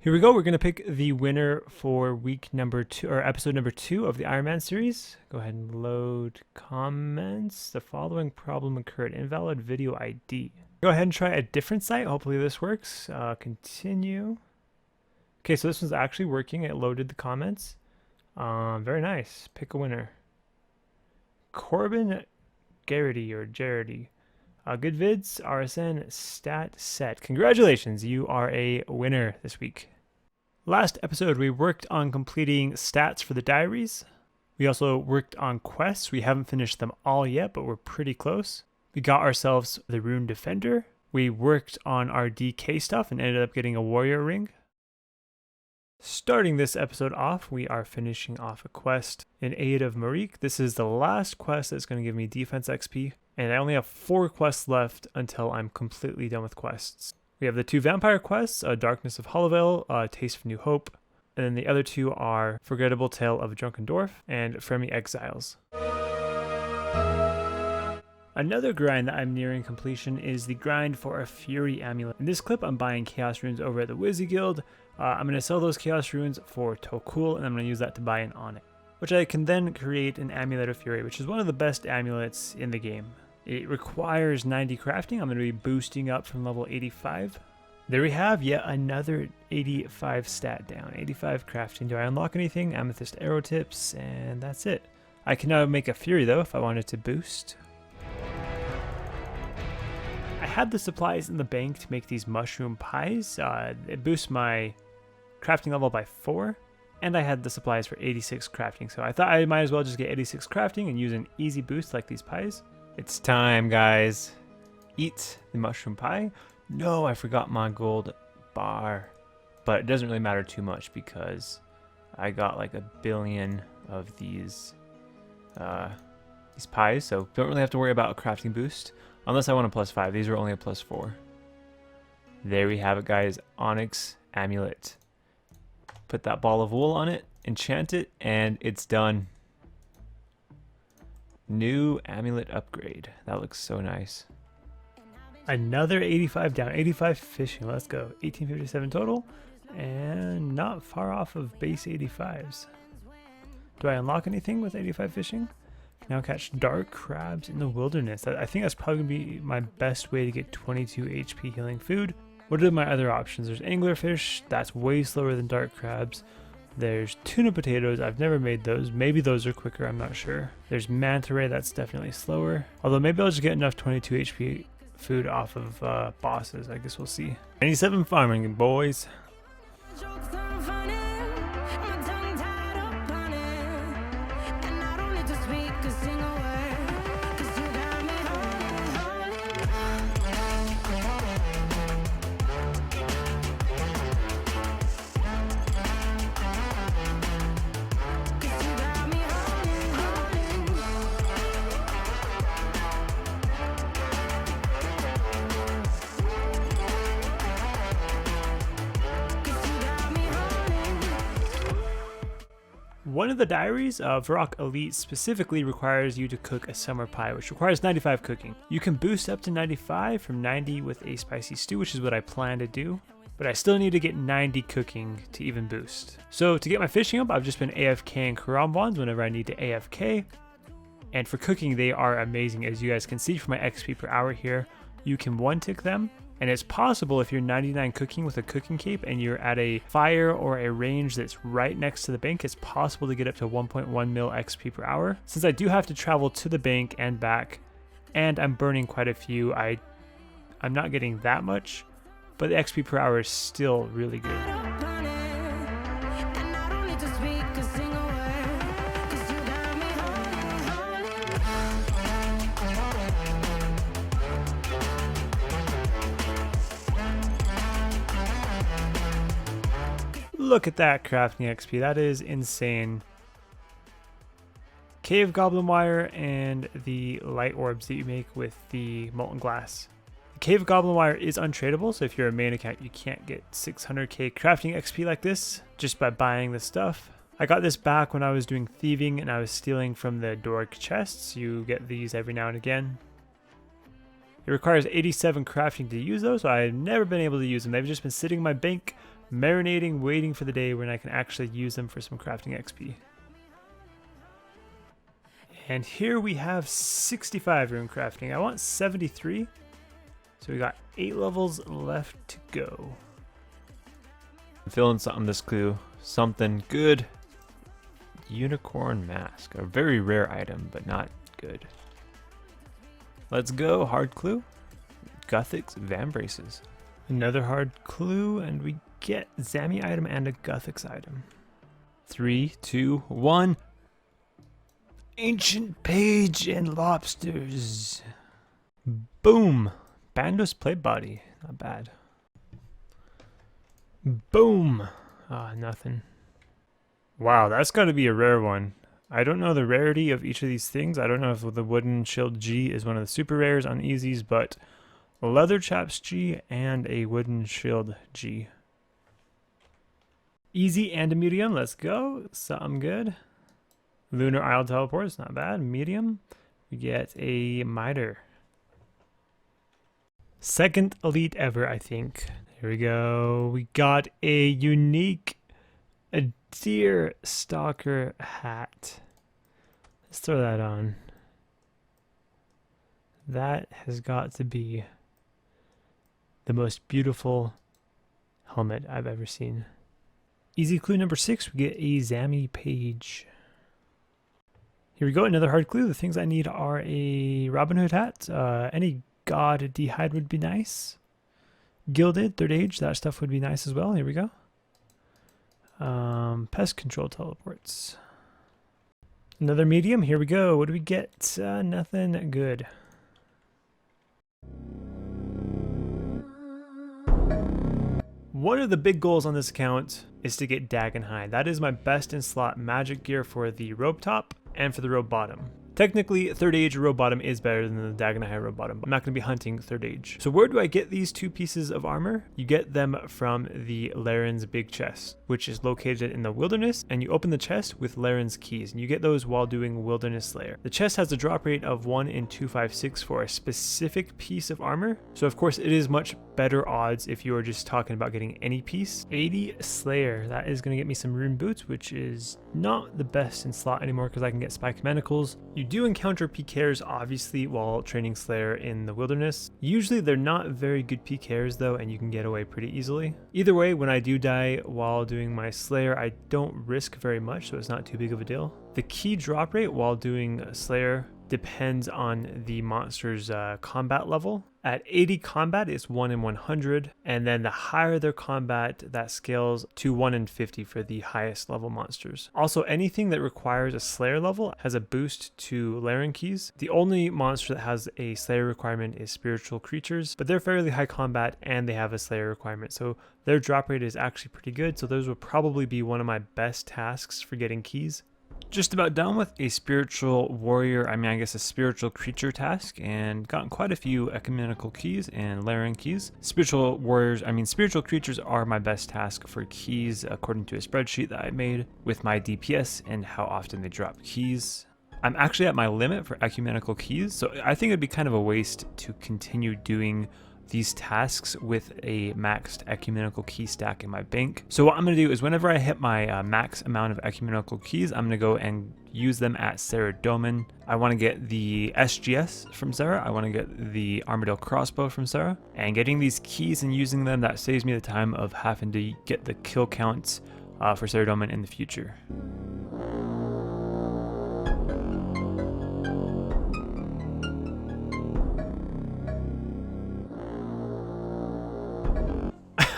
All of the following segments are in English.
Here we go. We're going to pick the winner for week number 2 or episode number 2 of the Iron Man series. Go ahead and load comments. The following problem occurred. Invalid video ID. Go ahead and try a different site. Hopefully this works. Continue. Okay, so this one's actually working. It loaded the comments. Very nice. Pick a winner. Corbin Garrity or Jarity. Good vids, RSN, stat set. Congratulations, you are a winner this week. Last episode, we worked on completing stats for the diaries. We also worked on quests. We haven't finished them all yet, but we're pretty close. We got ourselves the Rune Defender. We worked on our DK stuff and ended up getting a warrior ring. Starting this episode off, we are finishing off a quest in aid of Marique. This is the last quest that's going to give me defense XP, and I only have 4 quests left until I'm completely done with quests. We have the 2 vampire quests, Darkness of Hollowvale, Taste of New Hope, and then the other 2 are Forgettable Tale of a Drunken Dwarf and Friendly Exiles. Another grind that I'm nearing completion is the grind for a Fury Amulet. In this clip, I'm buying Chaos Runes over at the Wizzy Guild. I'm going to sell those Chaos Runes for Tokul, and I'm going to use that to buy an Onyx, which I can then create an Amulet of Fury, which is one of the best amulets in the game. It requires 90 crafting. I'm going to be boosting up from level 85. There we have yet another 85 stat down, 85 crafting. Do I unlock anything? Amethyst arrow tips, and that's it. I can now make a Fury though if I wanted to boost. I had the supplies in the bank to make these mushroom pies. It boosts my crafting level by 4, and I had the supplies for 86 crafting, so I thought I might as well just get 86 crafting and use an easy boost like these pies. It's time, guys. Eat the mushroom pie. No, I forgot my gold bar, but it doesn't really matter too much because I got like 1 billion of these pies, so don't really have to worry about a crafting boost unless I want a +5. These are only a +4. There we have it, guys. Onyx Amulet. Put that ball of wool on it, enchant it, and it's done. New amulet upgrade. That looks so nice. Another 85 down, 85 fishing. Let's go. 1857 total, and not far off of base 85s. Do I unlock anything with 85 fishing? Now catch dark crabs in the wilderness. I think that's probably going to be my best way to get 22 HP healing food. What are my other options? There's anglerfish. That's way slower than dark crabs. There's tuna potatoes. I've never made those. Maybe those are quicker. I'm not sure. There's manta ray. That's definitely slower. Although maybe I'll just get enough 22 HP food off of bosses. I guess we'll see. 97 farming, boys. One of the diaries of Rock Elite specifically requires you to cook a summer pie, which requires 95 cooking. You can boost up to 95 from 90 with a spicy stew, which is what I plan to do, but I still need to get 90 cooking to even boost. So to get my fishing up, I've just been AFKing Karambwans whenever I need to AFK. And for cooking, they are amazing. As you guys can see from my XP per hour here, you can 1-tick them. And it's possible if you're 99 cooking with a cooking cape and you're at a fire or a range that's right next to the bank, it's possible to get up to 1.1 mil XP per hour. Since I do have to travel to the bank and back, and I'm burning quite a few, I'm not getting that much, but the XP per hour is still really good. Look at that crafting XP, that is insane. Cave goblin wire and the light orbs that you make with the molten glass. The cave goblin wire is untradeable, so if you're a main account you can't get 600k crafting XP like this just by buying the stuff. I got this back when I was doing thieving and I was stealing from the Doric chests. You get these every now and again. It requires 87 crafting to use those, so I've never been able to use them. They've just been sitting in my bank marinating, waiting for the day when I can actually use them for some crafting XP. And here we have 65 rune crafting. I want 73. So we got 8 levels left to go. I'm feeling something this clue. Something good. Unicorn mask. A very rare item, but not good. Let's go. Hard clue. Guthix Van Braces. Another hard clue, and we get Zami item and a Guthix item. 3, 2, 1. Ancient Page and Lobsters. Boom. Bandos plate body. Not bad. Boom. Ah, nothing. Wow, that's got to be a rare one. I don't know the rarity of each of these things. I don't know if the Wooden Shield G is one of the super rares on easies, but Leather Chaps G and a Wooden Shield G. Easy and a medium. Let's go. Something good. Lunar Isle Teleports. Not bad. Medium. We get a Miter. Second elite ever, I think. Here we go. We got a unique Deer Stalker hat. Let's throw that on. That has got to be the most beautiful helmet I've ever seen. Easy clue number 6, we get a Zami page. Here we go, another hard clue. The things I need are a Robin Hood hat. Any god dehide would be nice. Gilded, third age, that stuff would be nice as well. Here we go. Pest control teleports. Another medium, here we go. What do we get? Nothing good. One of the big goals on this account is to get Dagonhide. That is my best in slot magic gear for the robe top and for the robe bottom. Technically, third age robe bottom is better than the Dagonhide robe bottom, but I'm not going to be hunting third age. So where do I get these 2 pieces of armor? You get them from the Laren's big chest, which is located in the wilderness, and you open the chest with Laren's keys, and you get those while doing Wilderness Slayer. The chest has a drop rate of 1 in 256 for a specific piece of armor, so of course it is much better odds if you are just talking about getting any piece. 80 Slayer, that is going to get me some rune boots, which is not the best in slot anymore because I can get spike manacles. You do encounter PKers obviously while training Slayer in the wilderness. Usually they're not very good PKers though, and you can get away pretty easily. Either way, when I do die while doing my Slayer, I don't risk very much, so it's not too big of a deal. The key drop rate while doing Slayer depends on the monster's combat level. At 80 combat, it's 1 in 100, and then the higher their combat, that scales to 1 in 50 for the highest level monsters. Also, anything that requires a Slayer level has a boost to Laren keys. The only monster that has a Slayer requirement is spiritual creatures, but they're fairly high combat and they have a Slayer requirement, so their drop rate is actually pretty good, so those would probably be one of my best tasks for getting keys. Just about done with a spiritual warrior, I guess a spiritual creature task, and gotten quite a few ecumenical keys and Laren keys. Spiritual warriors, spiritual creatures are my best task for keys according to a spreadsheet that I made with my DPS and how often they drop keys. I'm actually at my limit for ecumenical keys, so I think it'd be kind of a waste to continue doing these tasks with a maxed ecumenical key stack in my bank. So what I'm going to do is whenever I hit my max amount of ecumenical keys, I'm going to go and use them at Saradomin. I want to get the SGS from Sarah. I want to get the Armadale crossbow from Sarah. And getting these keys and using them, that saves me the time of having to get the kill counts for Saradomin in the future.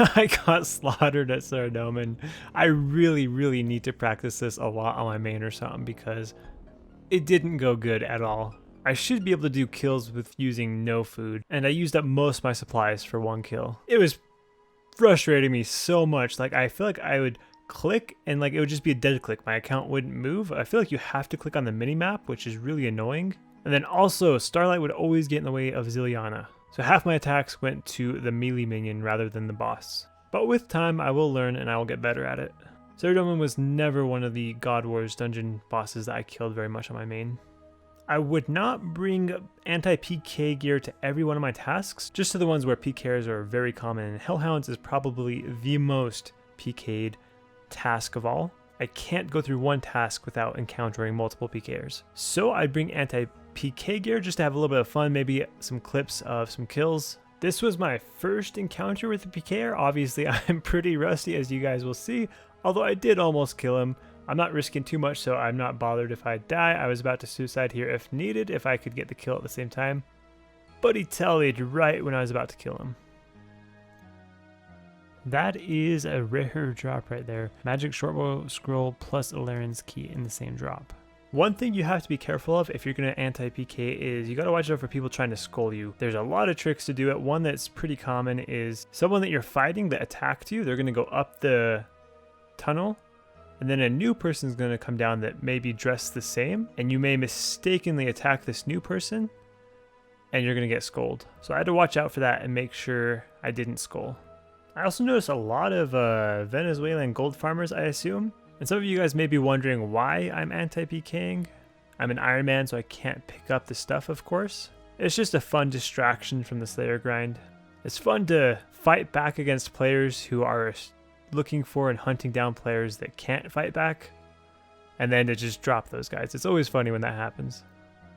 I got slaughtered at Saradomin. I really need to practice this a lot on my main or something because it didn't go good at all. I should be able to do kills with using no food, and I used up most of my supplies for 1 kill. It was frustrating me so much. Like, I feel like I would click and like it would just be a dead click. My account wouldn't move. I feel like you have to click on the mini-map, which is really annoying. And then also, Starlight would always get in the way of Ziliana. So half my attacks went to the melee minion rather than the boss. But with time, I will learn and I will get better at it. Saradomin was never one of the God Wars dungeon bosses that I killed very much on my main. I would not bring anti-PK gear to every one of my tasks, just to the ones where PKs are very common, and Hellhounds is probably the most PK'd task of all. I can't go through one task without encountering multiple PKers. So I'd bring anti-PK gear just to have a little bit of fun, maybe some clips of some kills. This was my first encounter with a PKer. Obviously, I'm pretty rusty, as you guys will see, although I did almost kill him. I'm not risking too much, so I'm not bothered if I die. I was about to suicide here if needed, if I could get the kill at the same time. But he tallied right when I was about to kill him. That is a rare drop right there. Magic shortbow scroll plus Ilarian's key in the same drop. One thing you have to be careful of if you're going to anti-PK is you got to watch out for people trying to skull you. There's a lot of tricks to do it. One that's pretty common is someone that you're fighting that attacked you, they're going to go up the tunnel, and then a new person's going to come down that may be dressed the same, and you may mistakenly attack this new person, and you're going to get skulled. So I had to watch out for that and make sure I didn't skull. I also noticed a lot of Venezuelan gold farmers, I assume. And some of you guys may be wondering why I'm anti-PKing. I'm an Iron Man, so I can't pick up the stuff, of course. It's just a fun distraction from the Slayer grind. It's fun to fight back against players who are looking for and hunting down players that can't fight back, and then to just drop those guys. It's always funny when that happens.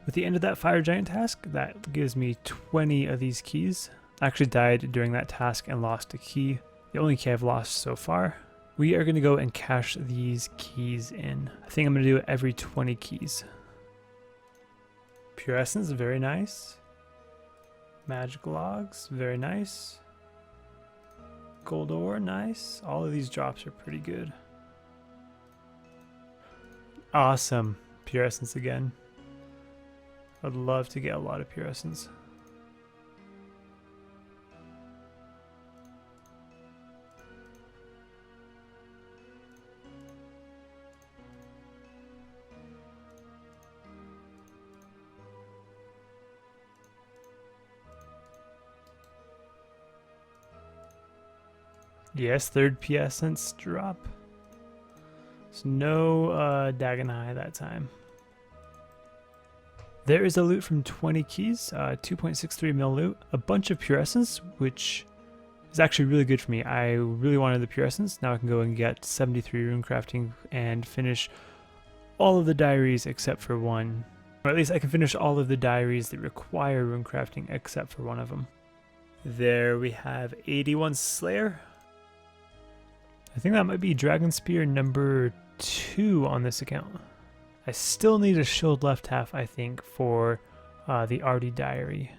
With the end of that Fire Giant task, that gives me 20 of these keys. I actually died during that task and lost a key. The only key I've lost so far. We are going to go and cache these keys in. I think I'm going to do it every 20 keys. Pure Essence, very nice. Magic Logs, very nice. Gold Ore, nice. All of these drops are pretty good. Awesome. Pure Essence again. I'd love to get a lot of Pure Essence. Yes, third P Essence drop. So no Dagon High that time. There is a loot from 20 keys, 2.63 mil loot, a bunch of Pure Essence, which is actually really good for me. I really wanted the Pure Essence. Now I can go and get 73 Runecrafting and finish all of the diaries except for one. Or at least I can finish all of the diaries that require Runecrafting except for one of them. There we have 81 Slayer. I think that might be Dragon Spear number 2 on this account. I still need a shield left half, I think, for the Artie diary.